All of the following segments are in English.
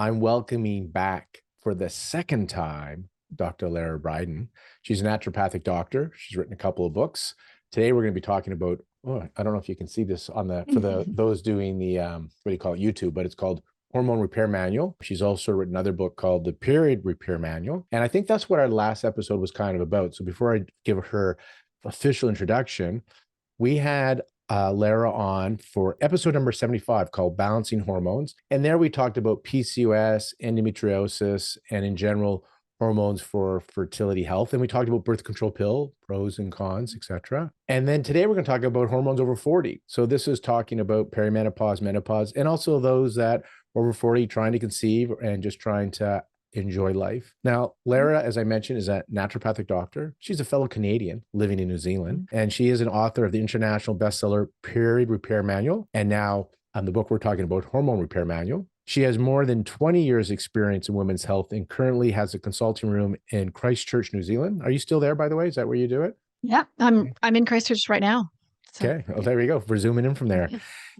I'm welcoming back for the second time Dr. Lara Briden. She's a naturopathic doctor. She's written a couple of books. Today we're going to be talking about, I don't know if you can see this on those doing the what do you call it, YouTube, but it's called Hormone Repair Manual. She's also written another book called the Period Repair Manual. And I think that's what our last episode was kind of about. So before I give her official introduction, we had Lara on for episode number 75 called Balancing Hormones. And there we talked about PCOS, endometriosis, and in general, hormones for fertility health. And we talked about birth control pill, pros and cons, etc. And then today we're going to talk about hormones over 40. So this is talking about perimenopause, menopause, and also those that are over 40 trying to conceive and just trying to enjoy life. Now, Lara, as I mentioned, is a naturopathic doctor. She's a fellow Canadian living in New Zealand, and she is an author of the international bestseller Period Repair Manual. And now the book we're talking about, Hormone Repair Manual. She has more than 20 years experience in women's health and currently has a consulting room in Christchurch, New Zealand. Are you still there, by the way? Is that where you do it? Yeah, I'm in Christchurch right now. So, okay. Well, there we go. We're zooming in from there.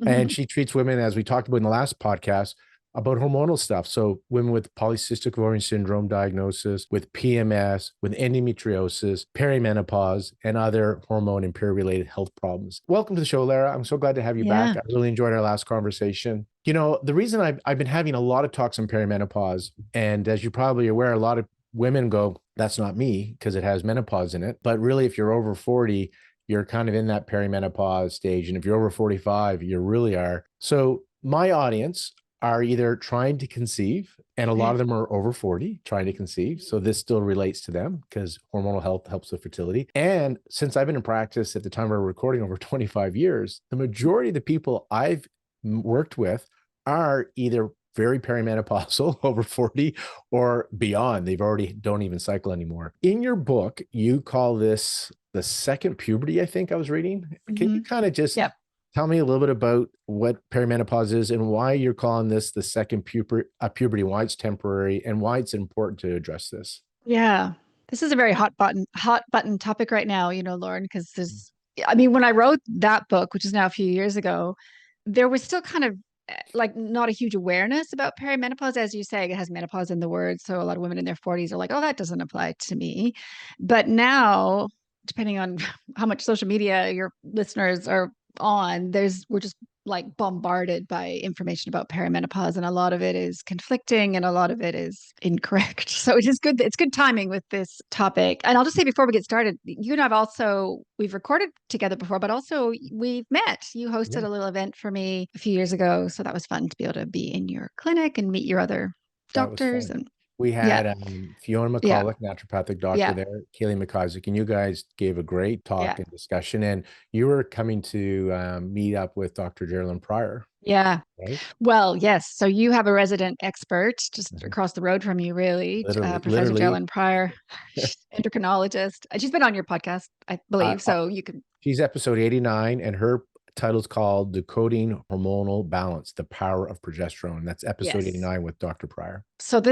And she treats women, as we talked about in the last podcast, about hormonal stuff. So women with polycystic ovarian syndrome diagnosis, with PMS, with endometriosis, perimenopause, and other hormone and period-related health problems. Welcome to the show, Lara. I'm so glad to have you back. I really enjoyed our last conversation. You know, the reason I've been having a lot of talks on perimenopause, and as you're probably aware, a lot of women go, that's not me, because it has menopause in it. But really, if you're over 40, you're kind of in that perimenopause stage. And if you're over 45, you really are. So my audience are either trying to conceive, and a lot of them are over 40 trying to conceive. So this still relates to them because hormonal health helps with fertility. And since I've been in practice at the time we're recording over 25 years, the majority of the people I've worked with are either very perimenopausal, over 40, or beyond. They've already don't even cycle anymore. In your book, you call this the second puberty, I think I was reading. Can you kind of just tell me a little bit about what perimenopause is and why you're calling this the second puberty, why it's temporary, and why it's important to address this? Yeah, this is a very hot button topic right now, Lauren, because when I wrote that book, which is now a few years ago, there was still kind of like not a huge awareness about perimenopause. As you say, it has menopause in the word. So a lot of women in their 40s are like, oh, that doesn't apply to me. But now, depending on how much social media your listeners are on, we're just like bombarded by information about perimenopause, and a lot of it is conflicting and a lot of it is incorrect. So it is good. It's good timing with this topic. And I'll just say before we get started, you and we've recorded together before, but also we've met. You hosted a little event for me a few years ago. So that was fun to be able to be in your clinic and meet your other doctors. And we had Fiona McCulloch, naturopathic doctor there, Kaylee McIsaac, and you guys gave a great talk and discussion. And you were coming to meet up with Dr. Geraldine Pryor. Yeah. Right? Well, yes. So you have a resident expert just across the road from you, really, Professor Geraldine Pryor, endocrinologist. She's been on your podcast, I believe. So you can. She's episode 89, and her title's called Decoding Hormonal Balance, the Power of Progesterone. That's episode 89 with Dr. Pryor. So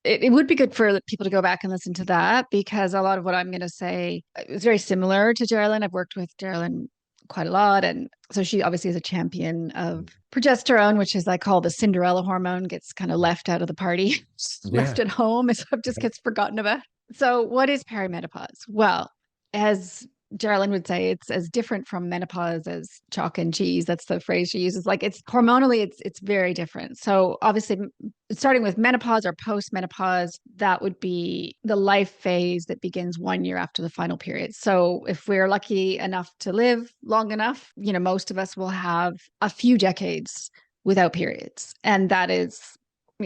it would be good for people to go back and listen to that, because a lot of what I'm going to say is very similar to Geraldine. I've worked with Geraldine quite a lot. And so she obviously is a champion of progesterone, which is I call the Cinderella hormone, gets kind of left out of the party, left at home, and so just gets forgotten about. So what is perimenopause? Well, as Geraldine would say, it's as different from menopause as chalk and cheese. That's the phrase she uses. Like it's hormonally, it's very different. So obviously, starting with menopause or post-menopause, that would be the life phase that begins 1 year after the final period. So if we're lucky enough to live long enough, most of us will have a few decades without periods. And that is,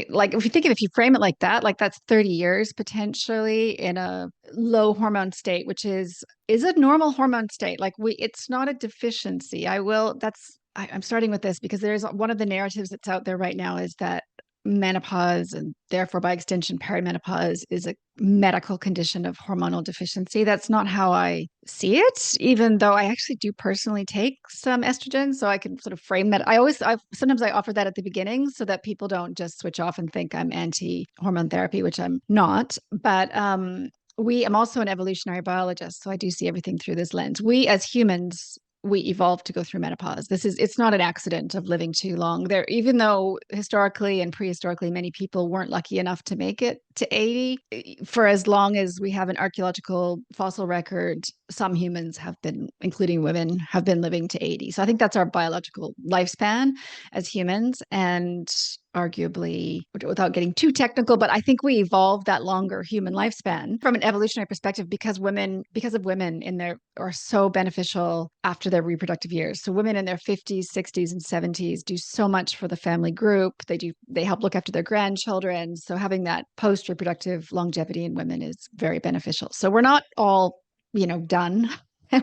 like, if you frame it like that, like that's 30 years potentially in a low hormone state, which is a normal hormone state. Like it's not a deficiency. I'm starting with this because there's one of the narratives that's out there right now is that menopause, and therefore by extension perimenopause, is a medical condition of hormonal deficiency. That's not how I see it, even though I actually do personally take some estrogen, so I can sort of frame that. Sometimes I offer that at the beginning so that people don't just switch off and think I'm anti-hormone therapy, which I'm not. But I'm also an evolutionary biologist, so I do see everything through this lens. We as humans we evolved to go through menopause. It's not an accident of living too long. There, even though historically and prehistorically, many people weren't lucky enough to make it to 80, for as long as we have an archaeological fossil record, some humans have been, including women, have been living to 80. So I think that's our biological lifespan as humans. And arguably, without getting too technical, but I think we evolved that longer human lifespan from an evolutionary perspective because of women in their are so beneficial after their reproductive years. So women in their 50s, 60s, and 70s do so much for the family group. They help look after their grandchildren. So having that post-reproductive longevity in women is very beneficial. So we're not all, done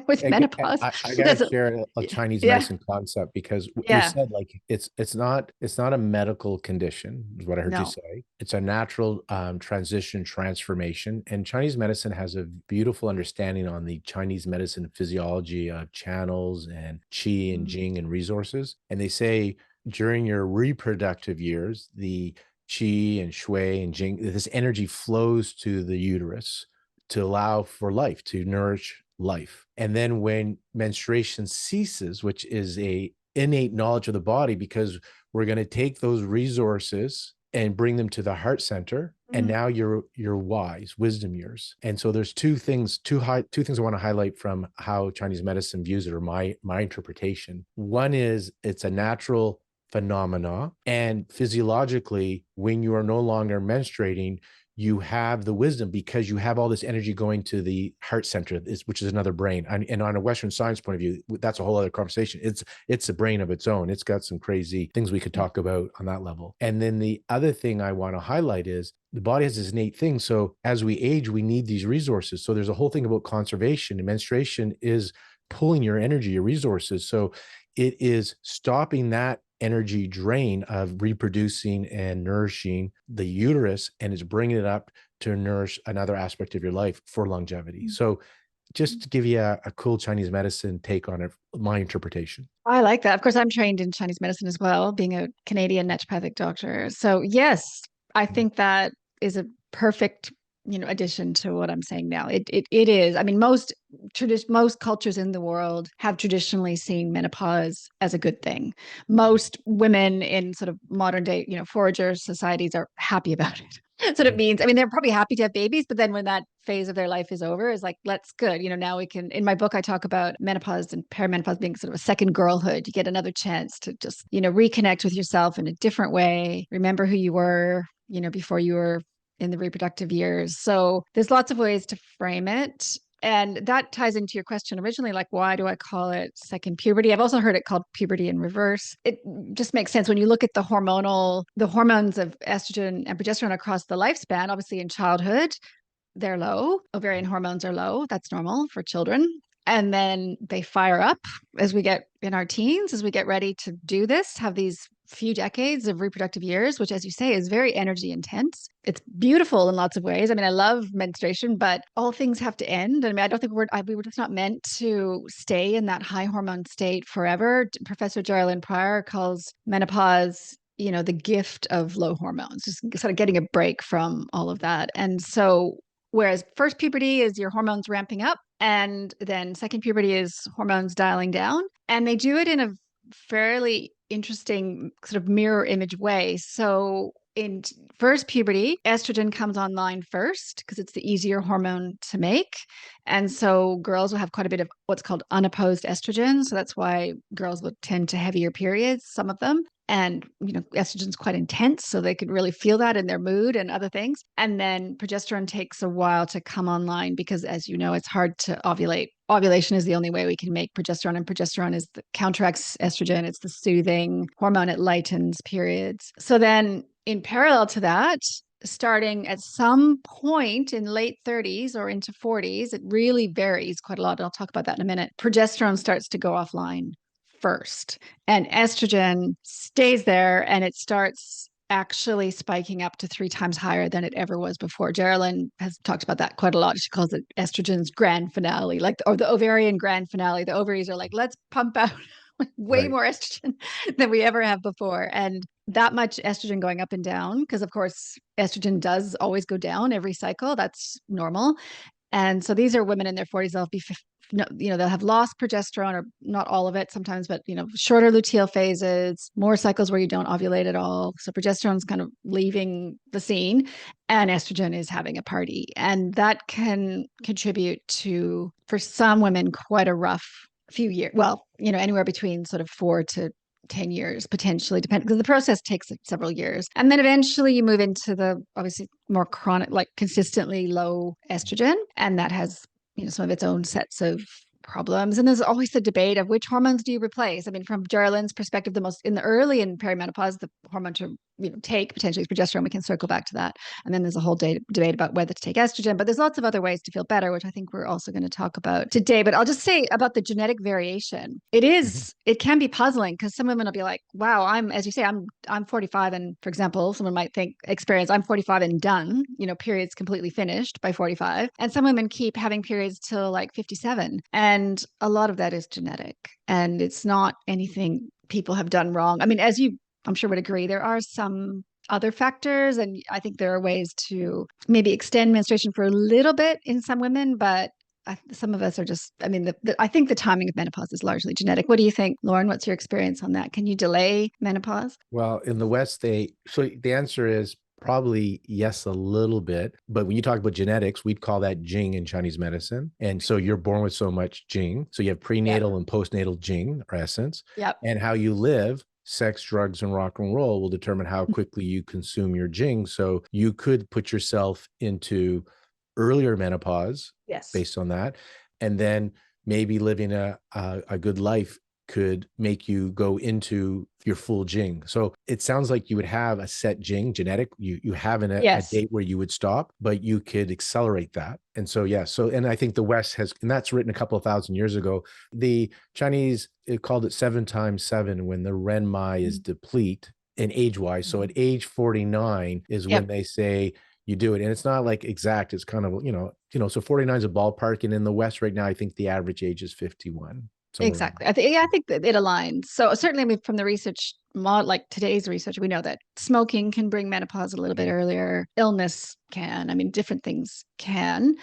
with menopause. I gotta share a Chinese Yeah. medicine concept because you Yeah. said like it's not a medical condition, is what I heard you No. say. It's a natural transition transformation, and Chinese medicine has a beautiful understanding on the Chinese medicine physiology of channels and qi and jing and resources. And they say during your reproductive years, the qi and shui and jing, this energy flows to the uterus to allow for life, to nourish life. And then when menstruation ceases, which is a innate knowledge of the body, because we're going to take those resources and bring them to the heart center. And now you're wise, wisdom years. And so there's two things I want to highlight from how Chinese medicine views it, or my interpretation. One is it's a natural phenomena, and physiologically, when you are no longer menstruating, you have the wisdom because you have all this energy going to the heart center, which is another brain. And on a Western science point of view, that's a whole other conversation. It's a brain of its own. It's got some crazy things we could talk about on that level. And then the other thing I want to highlight is the body has this innate thing. So as we age, we need these resources. So there's a whole thing about conservation, and menstruation is pulling your energy, your resources. So it is stopping that energy drain of reproducing and nourishing the uterus, and it's bringing it up to nourish another aspect of your life for longevity. So just to give you a cool Chinese medicine take on it, my interpretation. I like that. Of course, I'm trained in Chinese medicine as well, being a Canadian naturopathic doctor. So yes, I think that is a perfect, addition to what I'm saying now. It is. I mean, most cultures in the world have traditionally seen menopause as a good thing. Most women in sort of modern day, forager societies are happy about it. That's what it means. I mean, they're probably happy to have babies, but then when that phase of their life is over, is like, that's good. Now we can, in my book, I talk about menopause and perimenopause being sort of a second girlhood. You get another chance to just, reconnect with yourself in a different way. Remember who you were, before you were in the reproductive years. So there's lots of ways to frame it. And that ties into your question originally, like, why do I call it second puberty? I've also heard it called puberty in reverse. It just makes sense when you look at the hormones of estrogen and progesterone across the lifespan. Obviously in childhood, they're low. Ovarian hormones are low. That's normal for children. And then they fire up as we get in our teens, as we get ready to do this, have these few decades of reproductive years, which, as you say, is very energy intense. It's beautiful in lots of ways. I mean, I love menstruation, but all things have to end. I mean, I don't think we were just not meant to stay in that high hormone state forever. Professor Geraldine Pryor calls menopause, the gift of low hormones, just sort of getting a break from all of that. And so, whereas first puberty is your hormones ramping up, and then second puberty is hormones dialing down. And they do it in a fairly interesting sort of mirror image way. So in first puberty, estrogen comes online first because it's the easier hormone to make. And so girls will have quite a bit of what's called unopposed estrogen. So that's why girls will tend to heavier periods, some of them. And, estrogen's quite intense, so they could really feel that in their mood and other things. And then progesterone takes a while to come online because, as you know, it's hard to ovulate. Ovulation is the only way we can make progesterone, and progesterone is the counteracts estrogen. It's the soothing hormone. It lightens periods. So then in parallel to that, starting at some point in late 30s or into 40s, it really varies quite a lot. I'll talk about that in a minute. Progesterone starts to go offline first, and estrogen stays there, and it starts actually spiking up to 3 times higher than it ever was before. Geraldine has talked about that quite a lot. She calls it estrogen's grand finale, or the ovarian grand finale. The ovaries are like, let's pump out way more estrogen than we ever have before. And that much estrogen going up and down, because of course estrogen does always go down every cycle. That's normal. And so these are women in their 40s. They'll be, they'll have lost progesterone, or not all of it sometimes, but, shorter luteal phases, more cycles where you don't ovulate at all. So progesterone's kind of leaving the scene and estrogen is having a party. And that can contribute to, for some women, quite a rough few years. Well, anywhere between sort of 4 to 10 years, potentially, depending, because the process takes several years. And then eventually you move into the obviously more chronic, like consistently low estrogen. And that has, some of its own sets of problems. And there's always the debate of which hormones do you replace? I mean, from Geraldine's perspective, in perimenopause, the hormone to take potentially is progesterone. We can circle back to that. And then there's a whole debate about whether to take estrogen, but there's lots of other ways to feel better, which I think we're also going to talk about today. But I'll just say about the genetic variation. It can be puzzling because some women will be like, wow, as you say, I'm 45. And for example, someone might experience, I'm 45 and done, periods completely finished by 45. And some women keep having periods till like 57. And a lot of that is genetic, and it's not anything people have done wrong. I mean, as you, I'm sure, would agree, there are some other factors, and I think there are ways to maybe extend menstruation for a little bit in some women, but some of us are just, I mean, I think the timing of menopause is largely genetic. What do you think, Lauren? What's your experience on that? Can you delay menopause? Well, in the West, so the answer is probably yes, a little bit. But when you talk about genetics, we'd call that Jing in Chinese medicine. And so you're born with so much Jing. So you have prenatal and postnatal Jing, or essence. Yep. And how you live, sex, drugs, and rock and roll will determine how quickly you consume your Jing. So you could put yourself into earlier menopause based on that. And then maybe living a good life could make you go into your full Jing. So it sounds like you would have a set Jing genetic. You have a date where you would stop, but you could accelerate that. And so, and I think the West has, and that's written a couple of thousand years ago. The Chinese called it 7 times 7 when the Renmai is deplete in age-wise. So at age 49 is when they say you do it. And it's not like exact, it's kind of, so 49 is a ballpark. And in the West right now, I think the average age is 51. Exactly. I think that it aligns. So certainly from the research, like today's research, we know that smoking can bring menopause a little bit earlier. Illness can, I mean, different things can,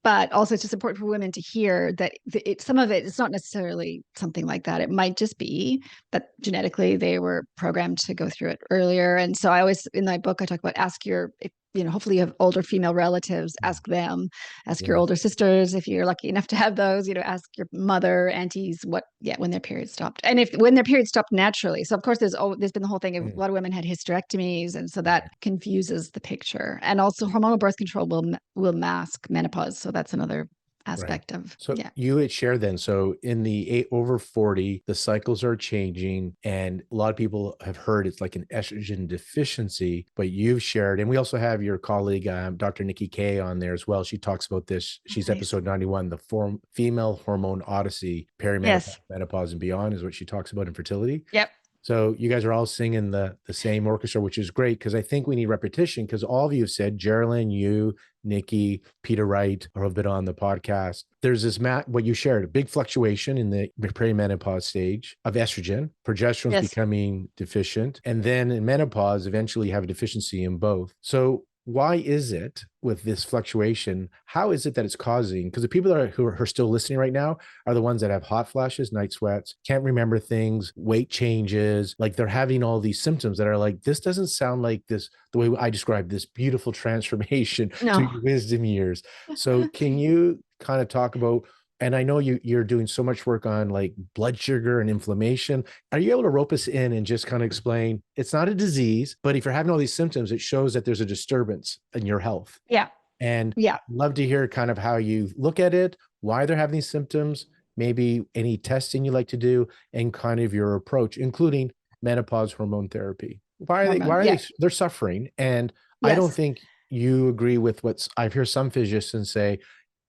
but also it's just important for women to hear that some of it's not necessarily something like that. It might just be that genetically they were programmed to go through it earlier. And so I always, in my book, I talk about hopefully you have older female relatives, ask them, ask your older sisters, if you're lucky enough to have those, ask your mother, aunties, when their period stopped. And when their period stopped naturally. So of course there's been the whole thing of a lot of women had hysterectomies. And so that confuses the picture. And also hormonal birth control will mask menopause. So that's another aspect of. So you had shared then, so in the over 40, the cycles are changing, and a lot of people have heard it's like an estrogen deficiency, but you've shared, and we also have your colleague, Dr. Nikki Kay on there as well. She talks about this. She's episode 91, the female hormone odyssey, perimenopause, menopause, and beyond is what she talks about in fertility. Yep. So you guys are all singing the same orchestra, which is great, because I think we need repetition, because all of you have said, Geraldine, you, Nikki, Peter Wright, who have been on the podcast, there's this what you shared, a big fluctuation in the perimenopause stage of estrogen, progesterone is becoming deficient. And then in menopause, eventually you have a deficiency in both. So why is it with this fluctuation? How is it that it's causing? Because the people who are still listening right now are the ones that have hot flashes, night sweats, can't remember things, weight changes, like they're having all these symptoms that are like, this doesn't sound like this, the way I described this beautiful transformation to your wisdom years. So can you kind of talk about, and I know you're doing so much work on like blood sugar and inflammation. Are you able to rope us in and just kind of explain, it's not a disease, but if you're having all these symptoms, it shows that there's a disturbance in your health. Yeah. And love to hear kind of how you look at it, why they're having these symptoms, maybe any testing you like to do, and kind of your approach, including menopause hormone therapy. Why are they they're suffering? And I don't think you agree with I've heard some physicians say,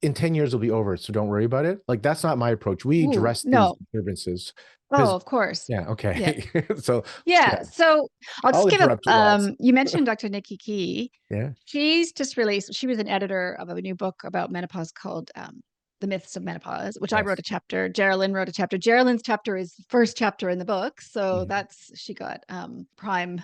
in 10 years it'll be over, so don't worry about it. Like, that's not my approach. We address these disturbances. Oh, of course. Yeah. Okay. So so I'll just give up. You mentioned Dr. Nikki Key. Yeah. She's just released, she was an editor of a new book about menopause called The Myths of Menopause, which I wrote a chapter. Geraldine wrote a chapter. Geraldine's chapter is the first chapter in the book. So she got prime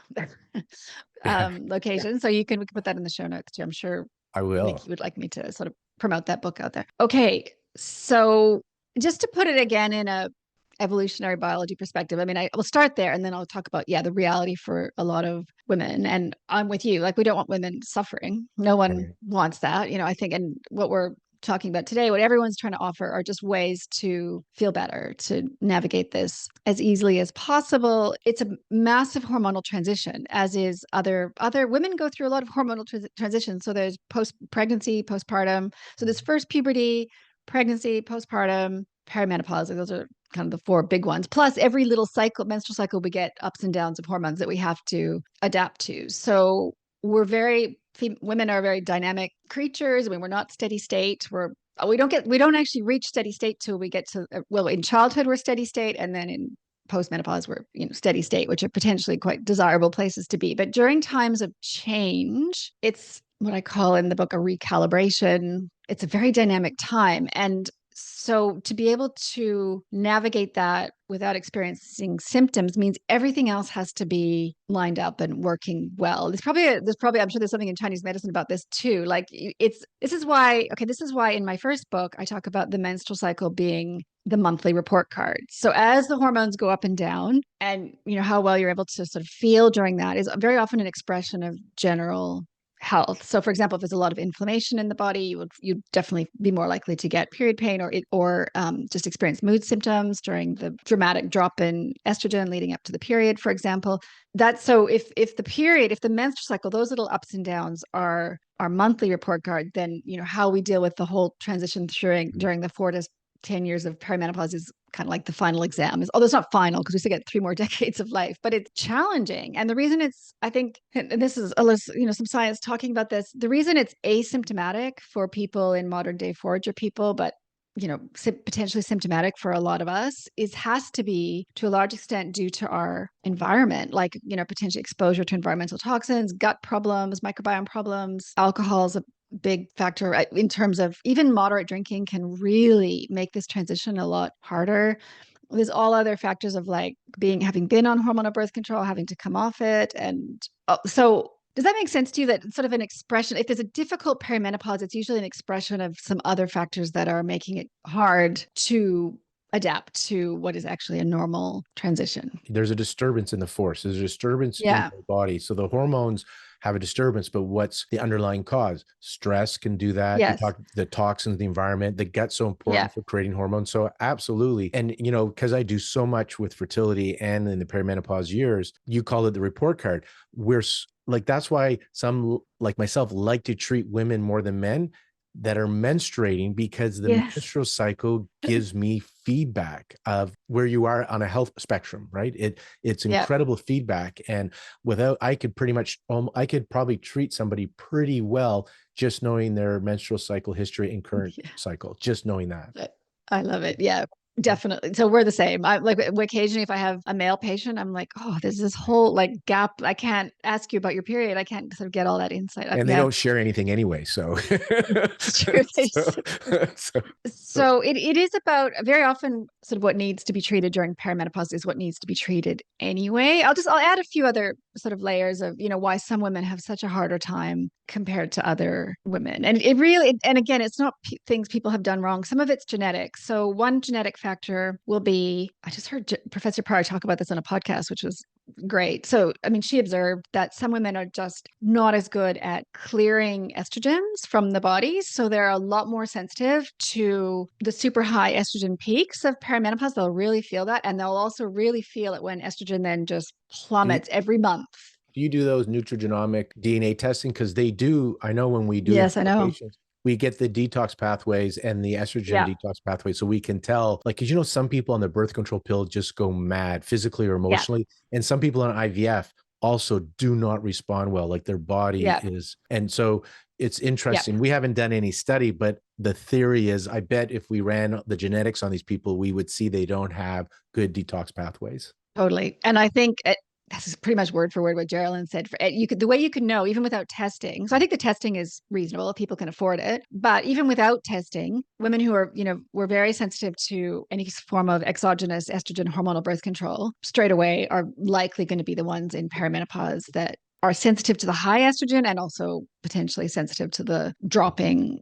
location. So we can put that in the show notes too. I'm sure I will. Nikki would like me to sort of promote that book out there. Okay. So just to put it again in a evolutionary biology perspective, I mean, I will start there and then I'll talk about, the reality for a lot of women. And I'm with you. Like, we don't want women suffering. No one Right. wants that, I think. And what we're talking about today, what everyone's trying to offer are just ways to feel better, to navigate this as easily as possible. It's a massive hormonal transition, as is other women go through a lot of hormonal transitions. So there's post-pregnancy, postpartum. So there's first puberty, pregnancy, postpartum, perimenopause. Those are kind of the four big ones. Plus, every little menstrual cycle, we get ups and downs of hormones that we have to adapt to. So women are very dynamic creatures. I mean, we're not steady state. We don't actually reach steady state till we get to, in childhood, we're steady state. And then in postmenopause, we're, steady state, which are potentially quite desirable places to be. But during times of change, it's what I call in the book a recalibration. It's a very dynamic time. And so to be able to navigate that without experiencing symptoms means everything else has to be lined up and working well. I'm sure there's something in Chinese medicine about this too. Like, this is why in my first book, I talk about the menstrual cycle being the monthly report card. So as the hormones go up and down, and how well you're able to sort of feel during that is very often an expression of general health. So, for example, if there's a lot of inflammation in the body, you'd definitely be more likely to get period pain or just experience mood symptoms during the dramatic drop in estrogen leading up to the period, for example. That's so if the menstrual cycle, those little ups and downs are our monthly report card, then how we deal with the whole transition during the 4 to 10 years of perimenopause is kind of like the final exam. Although it's not final because we still get 3 more decades of life, but it's challenging. And the reason I think, and this is some science talking about this, the reason it's asymptomatic for people in modern day forager people, but potentially symptomatic for a lot of us, has to be to a large extent due to our environment, like, potential exposure to environmental toxins, gut problems, microbiome problems. Alcohol is a big factor in terms of even moderate drinking can really make this transition a lot harder. There's all other factors of like having been on hormonal birth control, having to come off it. And so does that make sense to you, that it's sort of an expression? If there's a difficult perimenopause, it's usually an expression of some other factors that are making it hard to adapt to what is actually a normal transition. There's a disturbance in the force. There's a disturbance in Yeah. the body. So the hormones have a disturbance, but what's the underlying cause? Stress can do that. You Yes. talk the toxins, the environment, the gut's so important Yeah. for creating hormones. So absolutely. And, because I do so much with fertility and in the perimenopause years, you call it the report card. That's why some like myself like to treat women more than men that are menstruating, because the Yes. menstrual cycle gives me feedback of where you are on a health spectrum, right? It's incredible feedback. And I could probably treat somebody pretty well just knowing their menstrual cycle history and current cycle, just knowing that. I love it. Yeah. Definitely. So we're the same. I like occasionally if I have a male patient, I'm like, oh, there's this whole like gap. I can't ask you about your period. I can't sort of get all that insight. And they don't share anything anyway. So it's true. So it is about very often sort of what needs to be treated during perimenopause is what needs to be treated anyway. I'll add a few other sort of layers of, why some women have such a harder time compared to other women. And and again, it's not things people have done wrong. Some of it's genetic. So one genetic factor will be, I just heard Professor Parr talk about this on a podcast, which was great. So, I mean, she observed that some women are just not as good at clearing estrogens from the body. So they're a lot more sensitive to the super high estrogen peaks of perimenopause. They'll really feel that. And they'll also really feel it when estrogen then just plummets every month. Do you do those nutrigenomic DNA testing? Because they do. I know when we do Yes, I know. patients, we get the detox pathways and the estrogen detox pathways. So we can tell, like, because some people on the birth control pill just go mad physically or emotionally. Yeah. And some people on IVF also do not respond well, like their body is. And so it's interesting. We haven't done any study, but the theory is, I bet if we ran the genetics on these people, we would see they don't have good detox pathways. Totally. And I think this is pretty much word for word what Geraldine said. The way you can know, even without testing. So I think the testing is reasonable if people can afford it. But even without testing, women who are, were very sensitive to any form of exogenous estrogen hormonal birth control straight away are likely going to be the ones in perimenopause that are sensitive to the high estrogen and also potentially sensitive to the dropping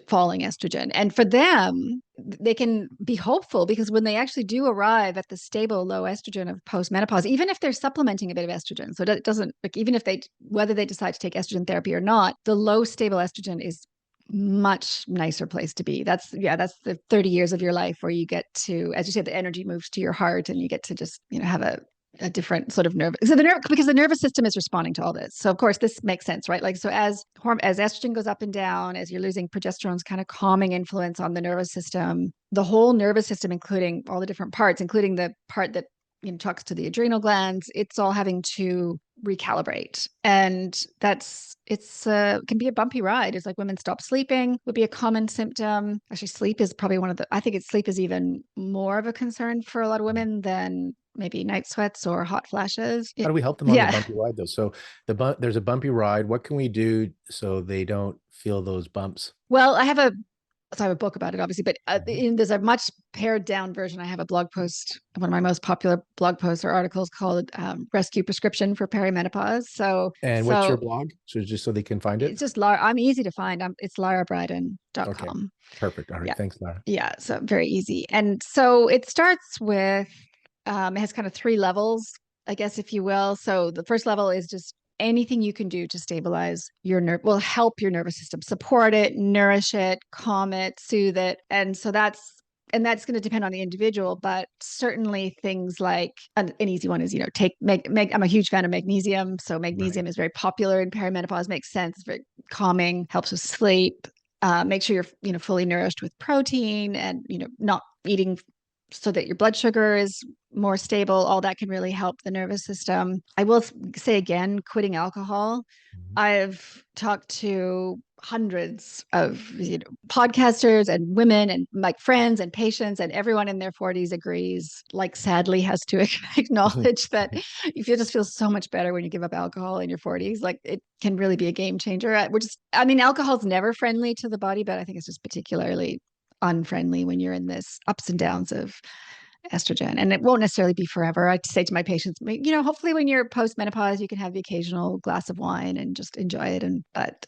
falling estrogen. And for them, they can be hopeful because when they actually do arrive at the stable low estrogen of postmenopause, even if they're supplementing a bit of estrogen, so it doesn't, like, even if whether they decide to take estrogen therapy or not, the low stable estrogen is much nicer place to be. That's the 30 years of your life where you get to, as you said, the energy moves to your heart and you get to just, have a different sort of because the nervous system is responding to all this. So of course this makes sense, right? Like, so as estrogen goes up and down, as you're losing progesterone's kind of calming influence on the nervous system, the whole nervous system, including all the different parts, including the part that talks to the adrenal glands, it's all having to recalibrate. And can be a bumpy ride. It's like women stop sleeping would be a common symptom. Actually, sleep is probably sleep is even more of a concern for a lot of women than maybe night sweats or hot flashes. How do we help them on the bumpy ride though? So there's a bumpy ride. What can we do so they don't feel those bumps? Well, I have a book about it, obviously, but there's a much pared down version. I have a blog post, one of my most popular blog posts or articles called Rescue Prescription for Perimenopause. What's your blog? So just so they can find it? It's just Lara. I'm easy to find. It's larabriden.com. Okay. Perfect. All right. Yeah. Thanks, Lara. Yeah. So very easy. And so it starts with, it has kind of 3 levels, I guess, if you will. So the first level is just anything you can do to stabilize your will help your nervous system, support it, nourish it, calm it, soothe it. And so that's going to depend on the individual, but certainly things like an easy one is, I'm a huge fan of magnesium. So magnesium is very popular in perimenopause, makes sense. It's very calming, helps with sleep. Make sure you're, fully nourished with protein and, not eating so that your blood sugar is more stable. All that can really help the nervous system. I will say again, quitting alcohol. I've talked to hundreds of podcasters and women and like friends and patients, and everyone in their 40s agrees, like sadly has to acknowledge that you just feel so much better when you give up alcohol in your 40s. Like, it can really be a game changer. Alcohol's never friendly to the body, but I think it's just particularly unfriendly when you're in this ups and downs of estrogen, and it won't necessarily be forever. I say to my patients, hopefully when you're post-menopause, you can have the occasional glass of wine and just enjoy it. But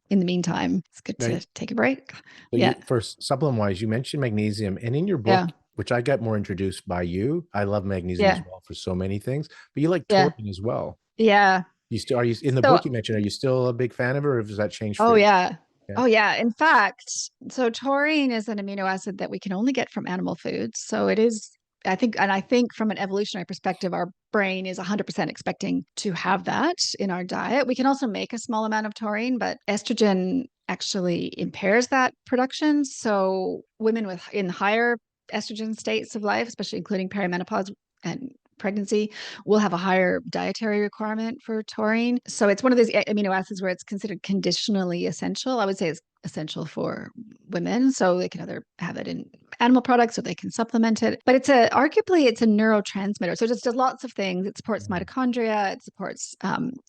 in the meantime, it's good to take a break. So for supplement wise, you mentioned magnesium, and in your book, which I got more introduced by you, I love magnesium as well for so many things, but you like taurine as well. Yeah. Are you in the book you mentioned, are you still a big fan of it, or has that changed for you? Yeah. Oh, yeah. In fact, so taurine is an amino acid that we can only get from animal foods. So it is, I think from an evolutionary perspective, our brain is 100% expecting to have that in our diet. We can also make a small amount of taurine, but estrogen actually impairs that production. So women in higher estrogen states of life, especially including perimenopause and pregnancy, will have a higher dietary requirement for taurine. So it's one of those amino acids where it's considered conditionally essential. I would say it's essential for women. So they can either have it in animal products or they can supplement it. But arguably it's a neurotransmitter. So it just does lots of things. It supports mitochondria. It supports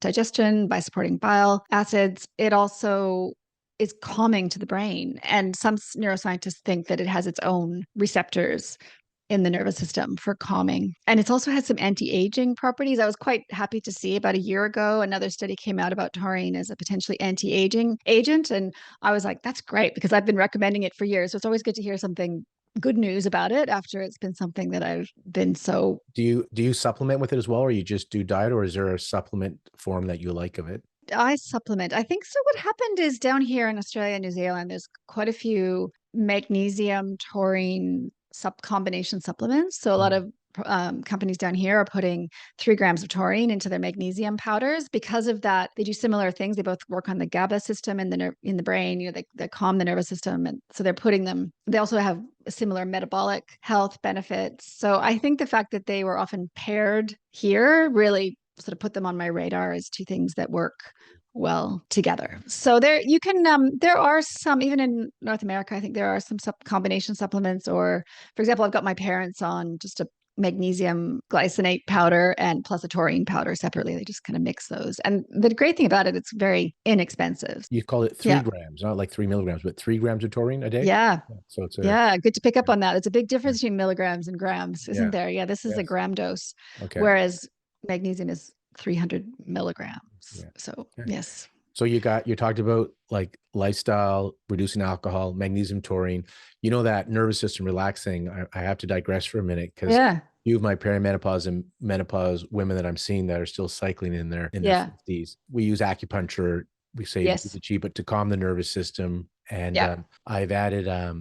digestion by supporting bile acids. It also is calming to the brain. And some neuroscientists think that it has its own receptors in the nervous system for calming. And it also has some anti-aging properties. I was quite happy to see about a year ago, another study came out about taurine as a potentially anti-aging agent. And I was like, that's great, because I've been recommending it for years. So it's always good to hear something good news about it after it's been something that I've been so. Do you supplement with it as well, or you just do diet, or is there a supplement form that you like of it? I supplement. I think so. What happened is down here in Australia and New Zealand, there's quite a few magnesium taurine combination supplements. So a lot of companies down here are putting 3 grams of taurine into their magnesium powders. Because of that, they do similar things. They both work on the GABA system in the brain. They calm the nervous system, and so they're putting them. They also have similar metabolic health benefits. So I think the fact that they were often paired here really sort of put them on my radar as 2 things that work well together. So there are some, even in North America, I think there are some combination supplements, or for example, I've got my parents on just a magnesium glycinate powder and plus a taurine powder separately. They just kind of mix those. And the great thing about it, it's very inexpensive. You call it 3 grams, not like 3 milligrams, but 3 grams of taurine a day? Yeah. So it's good to pick up on that. It's a big difference between milligrams and grams, isn't there? Yeah, this is a gram dose. Okay. Whereas magnesium is 300 milligrams. So yes. So you talked about like lifestyle, reducing alcohol, magnesium, taurine, that nervous system relaxing. I have to digress for a minute because Yeah. few of my perimenopause and menopause women that I'm seeing that are still cycling in their Yeah. 50s. We use acupuncture. We say Yes. the but to calm the nervous system. And Yeah. I've added a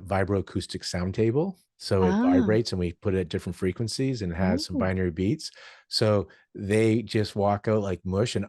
vibroacoustic sound table. So it Ah. vibrates and we put it at different frequencies and it has some Ooh. binary beats. So they just walk out like mush. And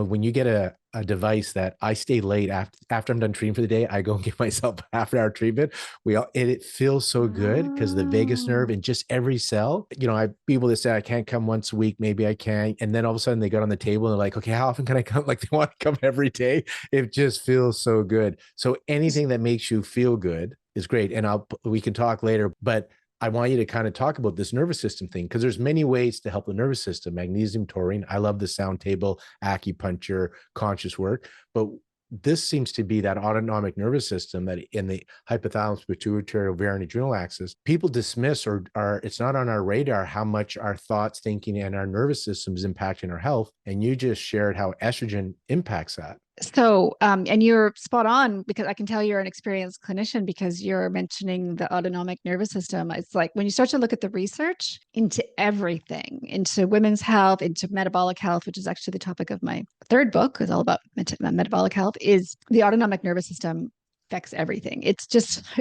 when you get a device that I stay late after I'm done treating for the day, I go and give myself a half an hour treatment. It feels so good because the vagus nerve Oh. and just every cell, I'd be able to say I can't come once a week, maybe I can. And then all of a sudden they got on the table and they're like, okay, how often can I come? Like they want to come every day. It just feels so good. So anything that makes you feel good is great. And we can talk later, but I want you to kind of talk about this nervous system thing because there's many ways to help the nervous system. Magnesium, taurine. I love the sound table, acupuncture, conscious work, but this seems to be that autonomic nervous system that in the hypothalamus, pituitary, ovarian, adrenal axis, people dismiss or it's not on our radar how much our thoughts, thinking, and our nervous system is impacting our health. And you just shared how estrogen impacts that. So, and you're spot on because I can tell you're an experienced clinician because you're mentioning the autonomic nervous system. It's like when you start to look at the research into everything, into women's health, into metabolic health, which is actually the topic of my third book, is all about metabolic health, is the autonomic nervous system affects everything. It's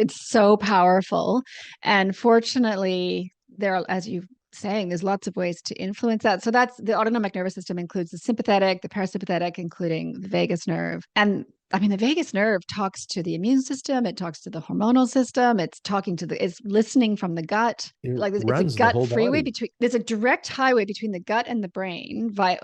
so powerful. And fortunately, there are, as you saying there's lots of ways to influence that. So that's the autonomic nervous system includes the sympathetic, the parasympathetic, including the vagus nerve. And I mean, the vagus nerve talks to the immune system. It talks to the hormonal system. It's listening from the gut. It Like it's a runs the gut whole freeway body. there's a direct highway between the gut and the brain via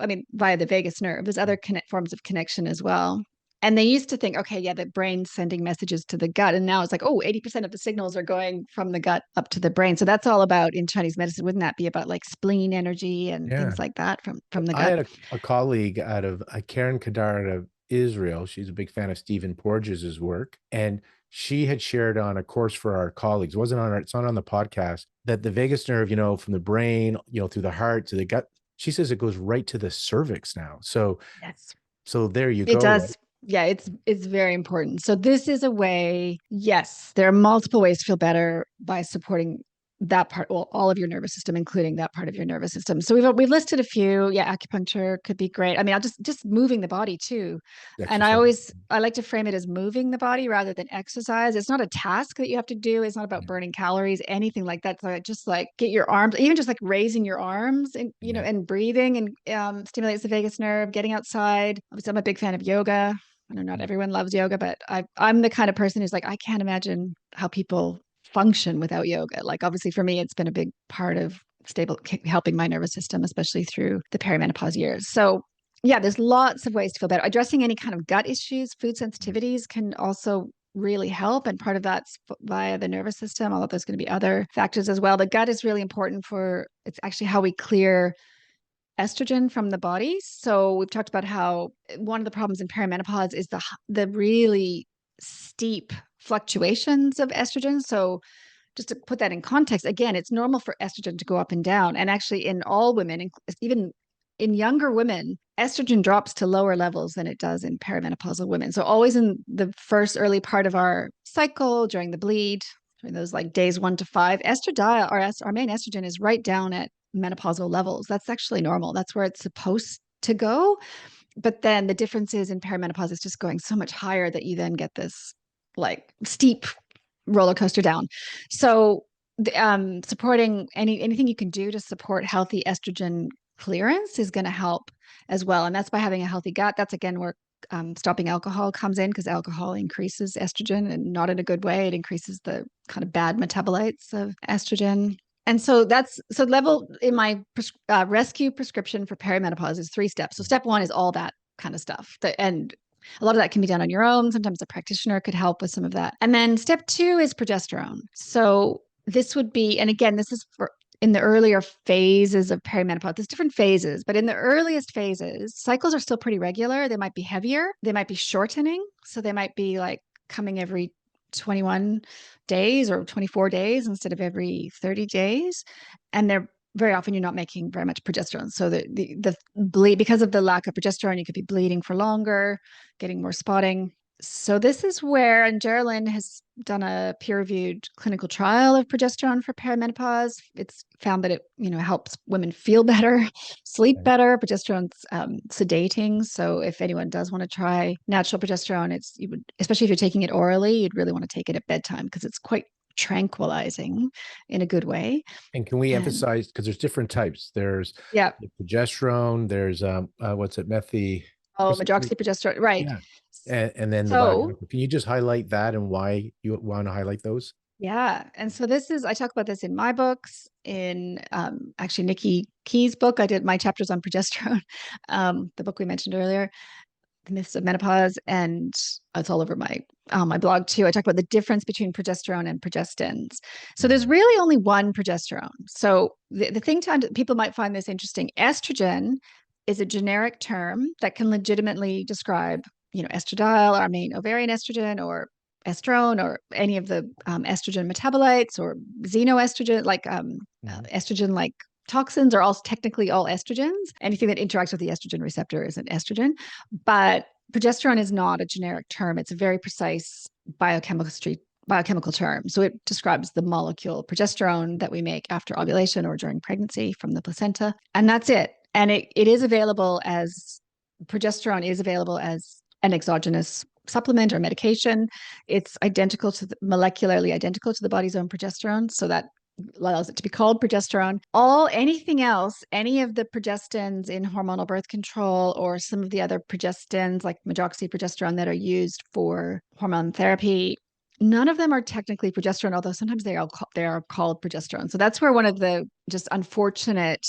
the vagus nerve. There's other forms of connection as well. And they used to think, okay, yeah, the brain's sending messages to the gut. And now it's like, oh, 80% of the signals are going from the gut up to the brain. So that's all about in Chinese medicine. Wouldn't that be about like spleen energy and Yeah. things like that from the I gut? had a colleague out of Karen Kadar out of Israel. She's a big fan of Stephen Porges' work. And she had shared on a course for our colleagues. It's not on the podcast, that the vagus nerve, from the brain, through the heart to the gut, she says it goes right to the cervix now. Yes. So there you It go, right? does. Yeah, it's very important. So this is a way, yes, there are multiple ways to feel better by supporting that part, well, all of your nervous system, including that part of your nervous system. So we've listed a few. Yeah, acupuncture could be great. I mean, I'll just moving the body too. And Exercise. I like to frame it as moving the body rather than exercise. It's not a task that you have to do. It's not about Yeah. burning calories, anything like that. So just like get your arms, even just like raising your arms and Yeah. and breathing and stimulates the vagus nerve, getting outside. Obviously, I'm a big fan of yoga. I know not everyone loves yoga, but I'm the kind of person who's like, I can't imagine how people function without yoga. Like, obviously, for me, it's been a big part of helping my nervous system, especially through the perimenopause years. So, yeah, there's lots of ways to feel better. Addressing any kind of gut issues, food sensitivities can also really help. And part of that's via the nervous system, although there's going to be other factors as well. The gut is really important it's actually how we clear estrogen from the body. So we've talked about how one of the problems in perimenopause is the really steep fluctuations of estrogen. So just to put that in context, again, it's normal for estrogen to go up and down. And actually in all women, even in younger women, estrogen drops to lower levels than it does in perimenopausal women. So always in the first early part of our cycle, during the bleed, during those like days 1 to 5, estradiol, our main estrogen is right down at menopausal levels. That's actually normal. That's where it's supposed to go. But then the difference is in perimenopause, it's just going so much higher that you then get this like steep roller coaster down. So supporting anything you can do to support healthy estrogen clearance is going to help as well. And that's by having a healthy gut. That's again where stopping alcohol comes in, because alcohol increases estrogen, and not in a good way. It increases the kind of bad metabolites of estrogen. And so level in my rescue prescription for perimenopause is 3 steps. So step 1 is all that kind of stuff. And a lot of that can be done on your own. Sometimes a practitioner could help with some of that. And then step 2 is progesterone. So this would be, and again, this is for in the earlier phases of perimenopause. There's different phases, but in the earliest phases, cycles are still pretty regular. They might be heavier. They might be shortening. So they might be like coming every 21 days or 24 days instead of every 30 days. And they're very often you're not making very much progesterone. So the bleed, because of the lack of progesterone, you could be bleeding for longer, getting more spotting. So this is where, and Geraldine has done a peer-reviewed clinical trial of progesterone for perimenopause. It's found that it, helps women feel better, sleep better. Progesterone's sedating. So if anyone does want to try natural progesterone, especially if you're taking it orally, you'd really want to take it at bedtime because it's quite tranquilizing in a good way. And can we emphasize, because there's different types. There's the progesterone, there's what's it, medroxyprogesterone, right? Yeah. And then the biochemical. Can you just highlight that and why you want to highlight those? Yeah. And so I talk about this in my books, in actually Nikki Key's book. I did my chapters on progesterone, the book we mentioned earlier, The Myths of Menopause, and it's all over my blog too. I talk about the difference between progesterone and progestins. So there's really only one progesterone. So the thing people might find this interesting, estrogen is a generic term that can legitimately describe, estradiol, our main ovarian estrogen, or estrone, or any of the estrogen metabolites, or xenoestrogen, like estrogen like toxins are all technically all estrogens. Anything that interacts with the estrogen receptor is an estrogen. But progesterone is not a generic term. It's a very precise biochemical term. So it describes the molecule progesterone that we make after ovulation or during pregnancy from the placenta. And that's it. And progesterone is available as an exogenous supplement or medication. It's molecularly identical to the body's own progesterone. So that allows it to be called progesterone. Anything else, any of the progestins in hormonal birth control or some of the other progestins like medroxyprogesterone that are used for hormone therapy, none of them are technically progesterone, although sometimes they are called progesterone. So that's where one of the just unfortunate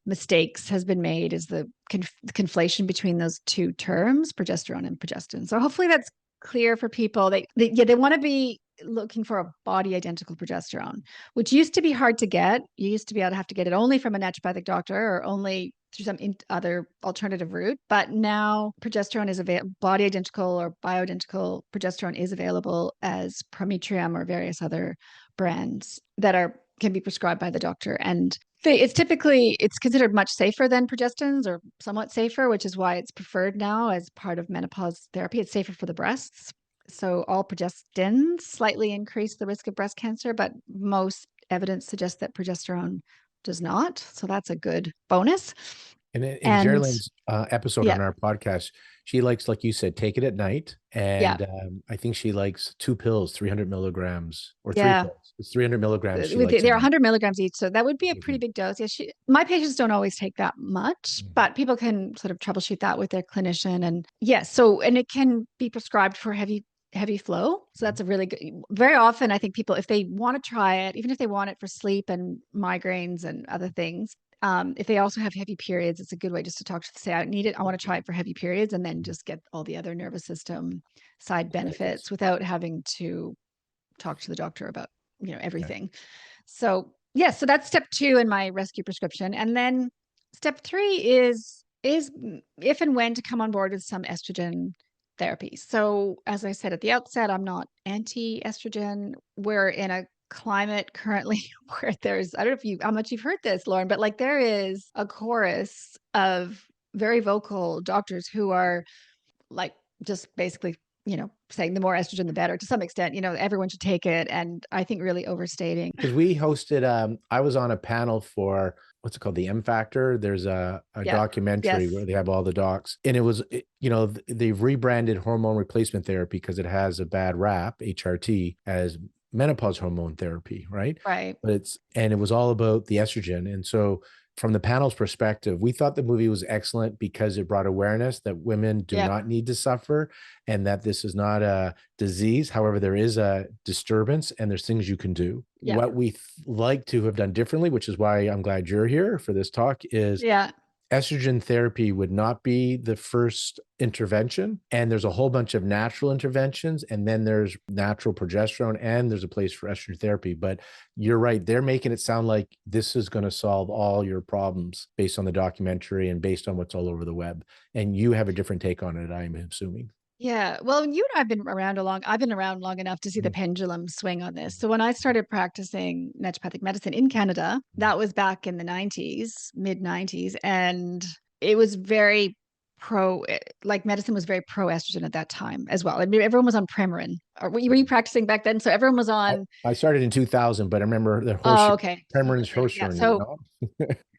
mistakes has been made, is the conflation between those two terms, progesterone and progestin. So hopefully that's clear for people. They want to be looking for a body identical progesterone, which used to be hard to get. You used to be able to have to get it only from a naturopathic doctor or only through some other alternative route. But now progesterone is body identical or bioidentical progesterone is available as Prometrium or various other brands that can be prescribed by the doctor. And it's considered much safer than progestins, or somewhat safer, which is why it's preferred now as part of menopause therapy. It's safer for the breasts. So all progestins slightly increase the risk of breast cancer, but most evidence suggests that progesterone does not. So that's a good bonus. And in Geraldine's episode on our podcast, she likes, like you said, take it at night. And I think she likes 2 pills, 300 milligrams, or 3 pills. It's 300 milligrams. They're 100 milligrams each. So that would be a pretty big dose. Yeah, my patients don't always take that much, but people can sort of troubleshoot that with their clinician. And and it can be prescribed for heavy flow. So that's a really good, very often I think people, if they want to try it, even if they want it for sleep and migraines and other things, if they also have heavy periods, it's a good way just to say, I need it. I want to try it for heavy periods, and then just get all the other nervous system side benefits without having to talk to the doctor about, everything. So so that's step 2 in my rescue prescription. And then step 3 is if and when to come on board with some estrogen therapy. So as I said at the outset, I'm not anti-estrogen. We're in a climate currently where there's, I don't know how much you've heard this, Lauren, but like there is a chorus of very vocal doctors who are like just basically, saying the more estrogen, the better to some extent, everyone should take it. And I think really overstating. Because we hosted, I was on a panel for, what's it called? The M Factor. There's a documentary where they have all the docs, and it was, they've rebranded hormone replacement therapy because it has a bad rap, HRT, as menopause hormone therapy, right? Right. But it was all about the estrogen. And so from the panel's perspective, we thought the movie was excellent because it brought awareness that women do not need to suffer, and that this is not a disease. However, there is a disturbance and there's things you can do. What we like to have done differently, which is why I'm glad you're here for this talk, is estrogen therapy would not be the first intervention. And there's a whole bunch of natural interventions. And then there's natural progesterone, and there's a place for estrogen therapy. But you're right. They're making it sound like this is going to solve all your problems based on the documentary and based on what's all over the web. And you have a different take on it, I'm assuming. Yeah. Well, you and I've been around long enough to see the Mhm. pendulum swing on this. So when I started practicing naturopathic medicine in Canada, that was back in the 90s, mid 90s, and it was very like medicine was very pro estrogen at that time as well. I mean, everyone was on Premarin. Were you practicing back then? So everyone was on, I started in 2000, but I remember the oh, horseshoe, okay. Premarin's Yeah. horseshoe, So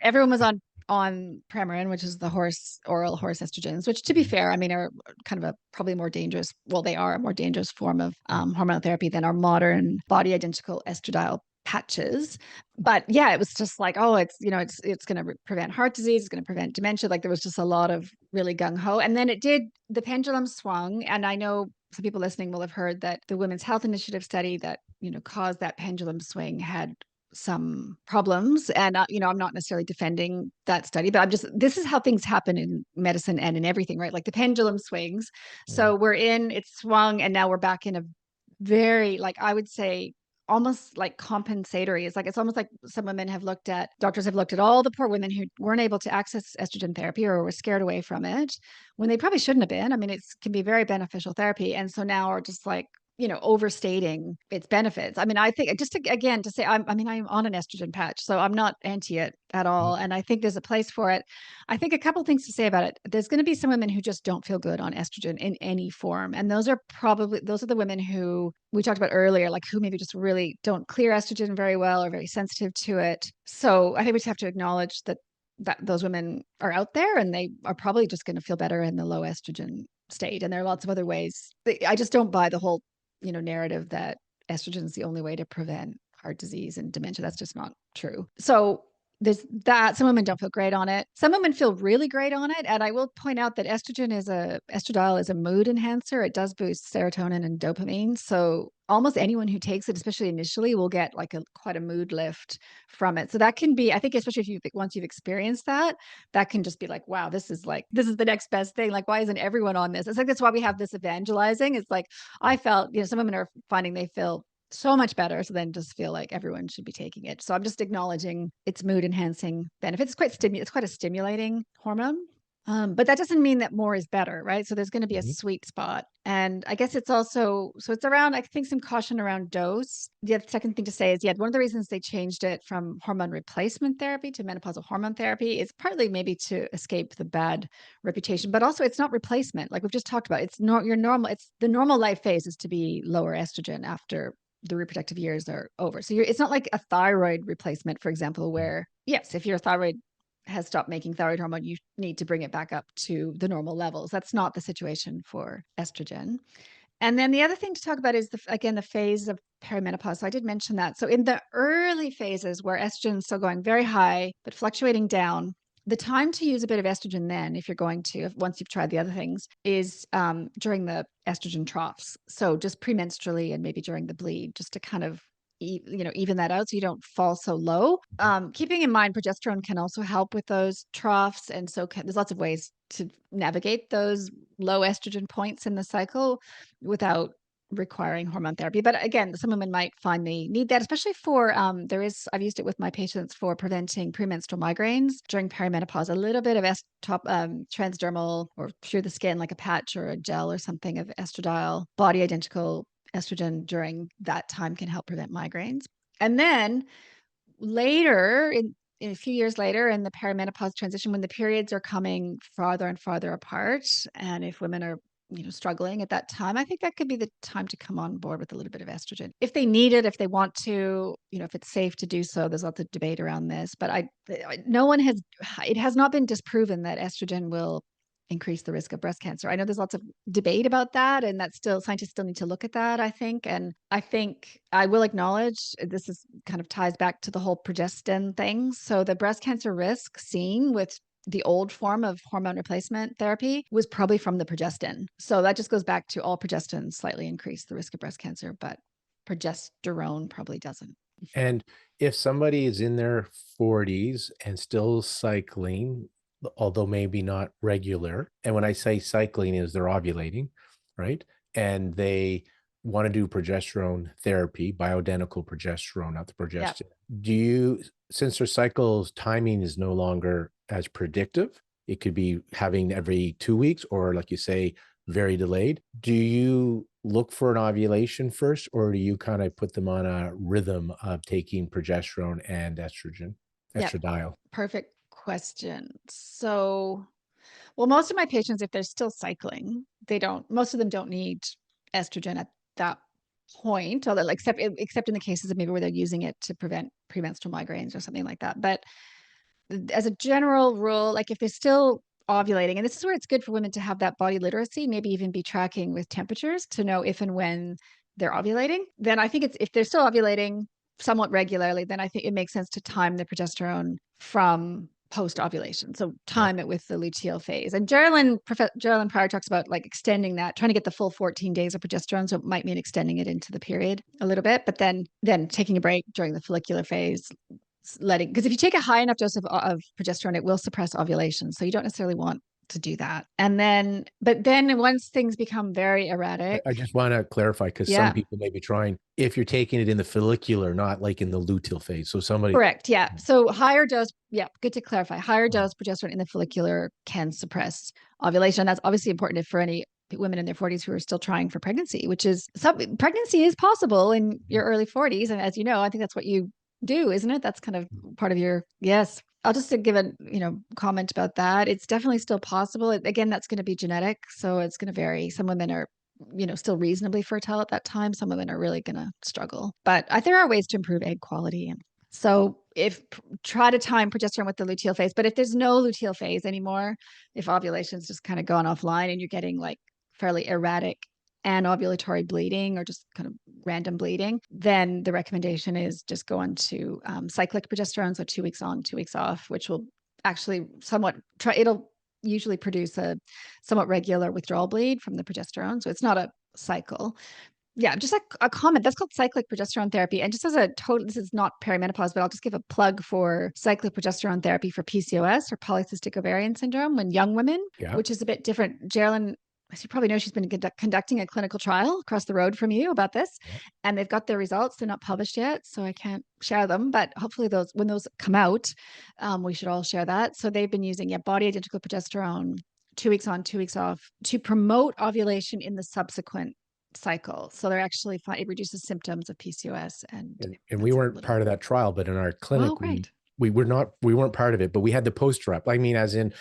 everyone was on Premarin, which is the oral horse estrogens, which to be fair, I mean, are kind of a probably more dangerous. Well, they are a more dangerous form of hormonal therapy than our modern body identical estradiol patches. But yeah, it was just like, oh, it's going to prevent heart disease, it's going to prevent dementia. Like there was just a lot of really gung ho, and then the pendulum swung, and I know some people listening will have heard that the Women's Health Initiative study that caused that pendulum swing had some problems. And, I'm not necessarily defending that study, but this is how things happen in medicine and in everything, right? Like the pendulum swings. So it's swung, and now we're back in a very, like, I would say, almost like compensatory. It's almost like doctors have looked at all the poor women who weren't able to access estrogen therapy or were scared away from it when they probably shouldn't have been. I mean, it can be very beneficial therapy. And so now are just like, overstating its benefits. I mean, I think again to say, I'm on an estrogen patch, so I'm not anti it at all. And I think there's a place for it. I think a couple things to say about it. There's going to be some women who just don't feel good on estrogen in any form. And those are the women who we talked about earlier, like who maybe just really don't clear estrogen very well or very sensitive to it. So I think we just have to acknowledge that those women are out there, and they are probably just going to feel better in the low estrogen state. And there are lots of other ways. I just don't buy the whole narrative that estrogen is the only way to prevent heart disease and dementia. That's just not true. So there's that. Some women don't feel great on it. Some women feel really great on it. And I will point out that estradiol is a mood enhancer. It does boost serotonin and dopamine. So almost anyone who takes it, especially initially, will get like quite a mood lift from it. So that can be, I think, especially once you've experienced that, that can just be like, wow, this is the next best thing. Like, why isn't everyone on this? It's like, that's why we have this evangelizing. It's like, I felt, some women are finding they feel so much better. So then just feel like everyone should be taking it. So I'm just acknowledging its mood enhancing benefits. It's quite a stimulating hormone. But that doesn't mean that more is better, right? So there's going to be a sweet spot. And I guess it's also, so it's around, I think, some caution around dose. The second thing to say is, yeah, one of the reasons they changed it from hormone replacement therapy to menopausal hormone therapy is partly maybe to escape the bad reputation, but also it's not replacement. Like we've just talked about, it's not your normal, it's the normal life phase is to be lower estrogen after the reproductive years are over. So it's not like a thyroid replacement, for example, where yes, if your thyroid has stopped making thyroid hormone, you need to bring it back up to the normal levels. That's not the situation for estrogen. And then the other thing to talk about is the phase of perimenopause. So I did mention that. So in the early phases where estrogen is still going very high, but fluctuating down, the time to use a bit of estrogen then, if you're going to, once you've tried the other things, is during the estrogen troughs. So just premenstrually and maybe during the bleed, just to kind of even that out so you don't fall so low. Keeping in mind progesterone can also help with those troughs, and so there's lots of ways to navigate those low estrogen points in the cycle without requiring hormone therapy. But again, some women might find they need that, especially for I've used it with my patients for preventing premenstrual migraines during perimenopause. A little bit of transdermal or through the skin, like a patch or a gel or something of estradiol, body identical estrogen during that time can help prevent migraines. And then later, in a few years later, in the perimenopause transition, when the periods are coming farther and farther apart, and if women are struggling at that time, I think that could be the time to come on board with a little bit of estrogen if they need it, if they want to, if it's safe to do so. There's lots of debate around this, but it has not been disproven that estrogen will increase the risk of breast cancer. I know there's lots of debate about that, and scientists still need to look at that, I think. And I think I will acknowledge this is kind of ties back to the whole progestin thing. So the breast cancer risk seen with the old form of hormone replacement therapy was probably from the progestin. So that just goes back to all progestins slightly increase the risk of breast cancer, but progesterone probably doesn't. And if somebody is in their 40s and still cycling, although maybe not regular, and when I say cycling is they're ovulating, right? And they want to do progesterone therapy, bioidentical progesterone, not the Yeah. progestin. Since their cycle's timing is no longer as predictive, it could be having every 2 weeks, or like you say, very delayed. Do you look for an ovulation first, or do you kind of put them on a rhythm of taking progesterone and estrogen, Yeah, estradiol? perfect question. So, well, most of my patients, if they're still cycling, most of them don't need estrogen at that point, although except in the cases of maybe where they're using it to prevent premenstrual migraines or something like that. But as a general rule, like if they're still ovulating, and this is where it's good for women to have that body literacy, maybe even be tracking with temperatures to know if and when they're ovulating, then I think if they're still ovulating somewhat regularly, then I think it makes sense to time the progesterone from post ovulation. So Yeah. time it with the luteal phase. And Geraldine Pryor talks about like extending that, trying to get the full 14 days of progesterone. So it might mean extending it into the period a little bit, but then taking a break during the follicular phase, because if you take a high enough dose of progesterone, it will suppress ovulation. So you don't necessarily want to do that. But then once things become very erratic. I just want to clarify, because some Yeah. people may be trying, if you're taking it in the follicular, not like in the luteal phase. So somebody. Correct. Yeah. So higher dose. Yeah. Good to clarify. Higher dose progesterone in the follicular can suppress ovulation. That's obviously important for any women in their 40s who are still trying for pregnancy, pregnancy is possible in your early 40s. And as you know, I think that's what you do, isn't it? That's kind of part of yes. I'll just give a comment about that. It's definitely still possible. Again, that's going to be genetic, so it's going to vary. Some women are still reasonably fertile at that time. Some women are really going to struggle. But there are ways to improve egg quality. And so try to time progesterone with the luteal phase. But if there's no luteal phase anymore, if ovulation's just kind of gone offline and you're getting like fairly erratic anovulatory bleeding or just kind of random bleeding, then the recommendation is just go on to cyclic progesterone. So 2 weeks on, 2 weeks off, which will actually it'll usually produce a somewhat regular withdrawal bleed from the progesterone. So it's not a cycle. Yeah, just a comment. That's called cyclic progesterone therapy. And just as this is not perimenopause, but I'll just give a plug for cyclic progesterone therapy for PCOS or polycystic ovarian syndrome when young women, which is a bit different. Geraldine, as you probably know, she's been conducting a clinical trial across the road from you about this, and they've got their results. They're not published yet, so I can't share them, but hopefully when those come out, we should all share that. So they've been using body identical progesterone 2 weeks on, 2 weeks off to promote ovulation in the subsequent cycle. So they're actually it reduces symptoms of PCOS. And we weren't part of that trial, but in our clinic, we weren't part of it, but we had the poster up. I mean, as in,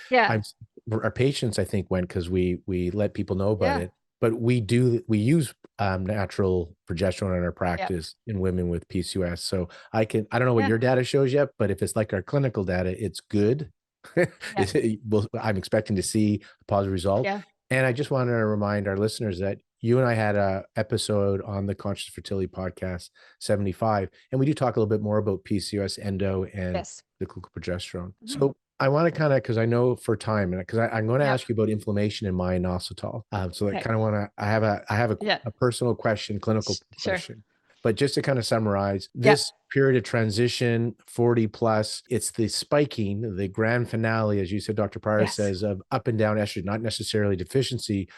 our patients, I think, went because we let people know about it. But we use natural progesterone in our practice in women with PCOS. So I don't know what your data shows yet, but if it's like our clinical data, it's good. I'm expecting to see a positive result. And I just wanted to remind our listeners that you and I had a episode on the Conscious Fertility Podcast 75, and we do talk a little bit more about PCOS, endo, and the progesterone. So I want to kind of, because I know for time, and because I'm going to ask you about inflammation and my inositol. So I kind of want to, I have a personal question, clinical question. But just to kind of summarize, this period of transition, 40 plus, it's the spiking, the grand finale, as you said, Dr. Pryor says, of up and down estrogen, not necessarily deficiency,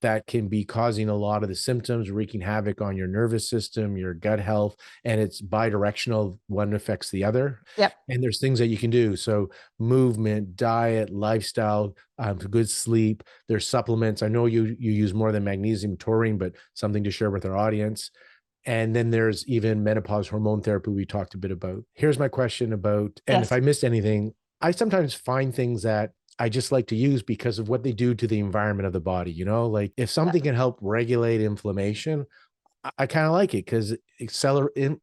that can be causing a lot of the symptoms, wreaking havoc on your nervous system, your gut health, and it's bidirectional. One affects the other. And there's things that you can do. So movement, diet, lifestyle, good sleep. There's supplements. I know you use more than magnesium, taurine, but something to share with our audience. And then there's even menopause hormone therapy we talked a bit about. Here's my question about, and if I missed anything, I sometimes find things that I just like to use because of what they do to the environment of the body. Like if something can help regulate inflammation, I kind of like it, because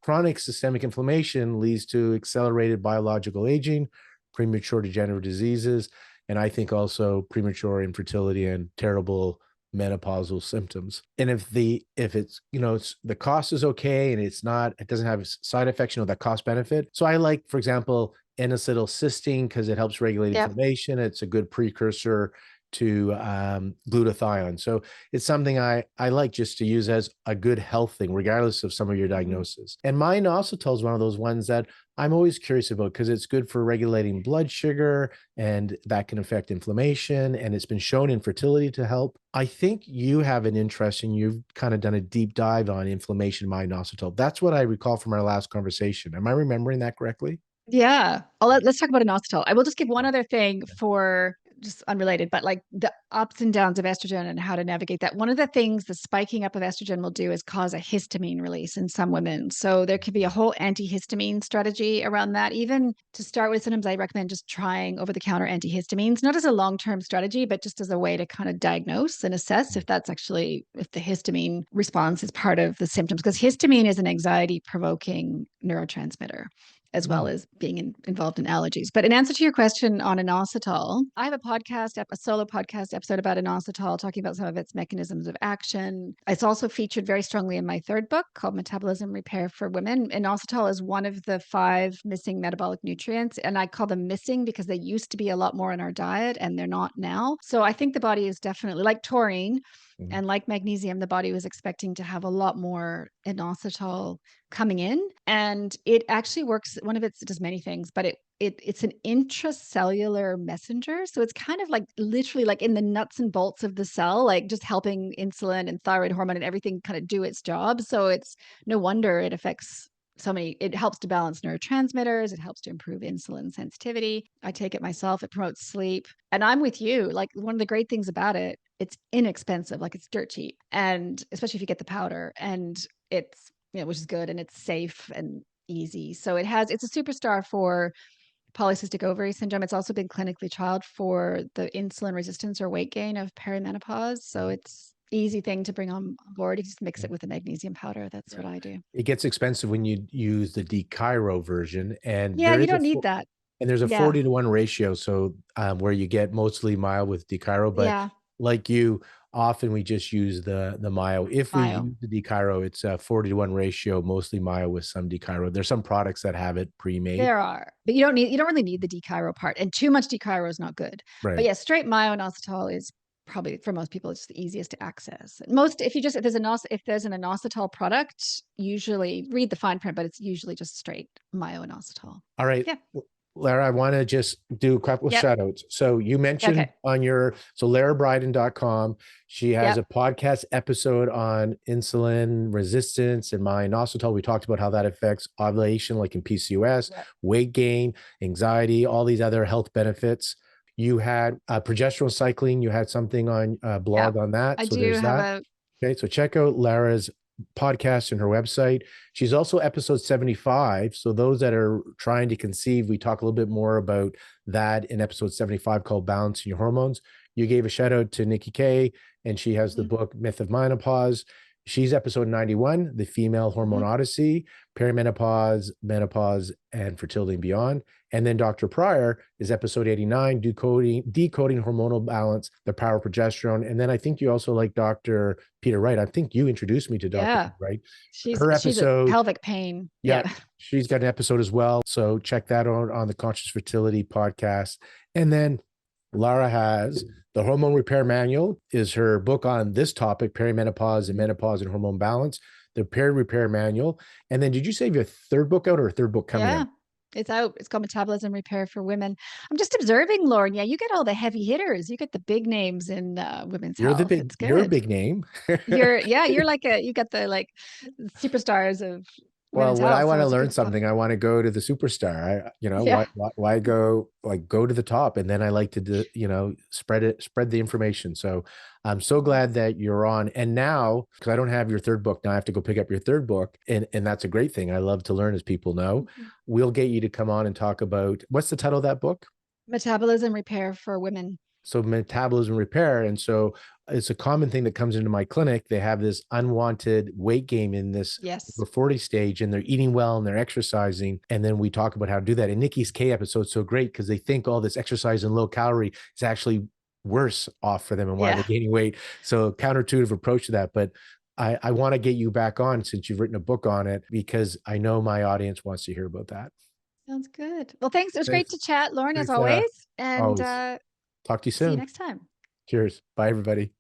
chronic systemic inflammation leads to accelerated biological aging, premature degenerative diseases, and I think also premature infertility and terrible menopausal symptoms. And if it's the cost is okay and it doesn't have side effects, that cost benefit. So I like, for example, N-acetylcysteine, because it helps regulate inflammation. It's a good precursor to glutathione. So it's something I like just to use as a good health thing, regardless of some of your diagnosis. And my inositol is one of those ones that I'm always curious about, because it's good for regulating blood sugar, and that can affect inflammation. And it's been shown in fertility to help. I think you have an interest, and you've kind of done a deep dive on inflammation, my inositol. That's what I recall from our last conversation. Am I remembering that correctly? Yeah. Let's talk about inositol. I will just give one other thing just unrelated, but like the ups and downs of estrogen and how to navigate that. One of the things the spiking up of estrogen will do is cause a histamine release in some women. So there could be a whole antihistamine strategy around that. Even to start with, sometimes I recommend just trying over the counter antihistamines, not as a long term strategy, but just as a way to kind of diagnose and assess if that's actually, if the histamine response is part of the symptoms, because histamine is an anxiety provoking neurotransmitter, as well as being involved in allergies. But in answer to your question on inositol, I have a podcast, a solo podcast episode about inositol, talking about some of its mechanisms of action. It's also featured very strongly in my third book called Metabolism Repair for Women. Inositol is one of the 5 missing metabolic nutrients, and I call them missing because they used to be a lot more in our diet and they're not now. So I think the body is definitely like taurine. And like magnesium, the body was expecting to have a lot more inositol coming in. And it actually works. One of it does many things, but it's an intracellular messenger. So it's kind of like literally like in the nuts and bolts of the cell, like just helping insulin and thyroid hormone and everything kind of do its job. So it's no wonder it affects so many. It helps to balance neurotransmitters. It helps to improve insulin sensitivity. I take it myself. It promotes sleep. And I'm with you. Like one of the great things about it, it's inexpensive, like it's dirt cheap. And especially if you get the powder, and it's, which is good, and it's safe and easy. So it's a superstar for polycystic ovary syndrome. It's also been clinically trialed for the insulin resistance or weight gain of perimenopause. So it's easy thing to bring on board. You just mix it with the magnesium powder. That's what I do. It gets expensive when you use the decairo version, and Yeah, you don't need that. and there's a Yeah. 40-to-1 ratio. So where you get mostly myo with decairo, but like you, often we just use the myo. If we use the decairo, it's a 40-to-1 ratio, mostly myo with some decairo. There's some products that have it pre-made. There are, but you don't really need the decairo part, and too much decairo is not good. Right. But yeah, straight myo inositol is probably, for most people, it's the easiest to access. If there's an inositol product, usually read the fine print, but it's usually just straight myo inositol. All right. Yeah. Lara, I want to just do a couple of shout outs. So you mentioned on larabriden.com, she has a podcast episode on insulin resistance and myo-inositol. We talked about how that affects ovulation, like in PCOS, weight gain, anxiety, all these other health benefits. You had progesterone cycling. You had something on a blog on that. I do have Okay, so check out Lara's podcast and her website. She's also episode 75. So those that are trying to conceive, we talk a little bit more about that in episode 75 called Balancing Your Hormones. You gave a shout out to Nikki K, and she has the book Myth of Menopause. She's episode 91, The Female Hormone Odyssey, Perimenopause, Menopause, and Fertility and Beyond. And then Dr. Pryor is episode 89, Decoding Hormonal Balance, The Power of Progesterone. And then I think you also like Dr. Peter Wright. I think you introduced me to Dr. Wright. She's a pelvic pain. Yeah, she's got an episode as well. So check that out on the Conscious Fertility Podcast. And then Lara has the Hormone Repair Manual, is her book on this topic, perimenopause and menopause and hormone balance, the Repair Manual. And then did you say you have a third book out or a third book coming out? It's out. It's called Metabolism Repair for Women. I'm just observing, Lauren. Yeah, you get all the heavy hitters. You get the big names in women's health. You're a big name. You're like you got the like superstars of. Well, when I want to learn something, I want to go to the superstar. Why go to the top? And then I like to spread the information. So I'm so glad that you're on. And now, because I don't have your third book, now I have to go pick up your third book. And that's a great thing. I love to learn, as people know. We'll get you to come on and talk about, what's the title of that book? Metabolism Repair for Women. So metabolism repair. And so it's a common thing that comes into my clinic. They have this unwanted weight gain in this over 40 stage, and they're eating well and they're exercising. And then we talk about how to do that. And Nikki's K episode is so great because they think all this exercise and low calorie is actually worse off for them and why they're gaining weight. So counterintuitive approach to that. But I want to get you back on, since you've written a book on it, because I know my audience wants to hear about that. Sounds good. Well, thanks. It was great to chat, Lauren, as always. And talk to you soon. See you next time. Cheers. Bye, everybody.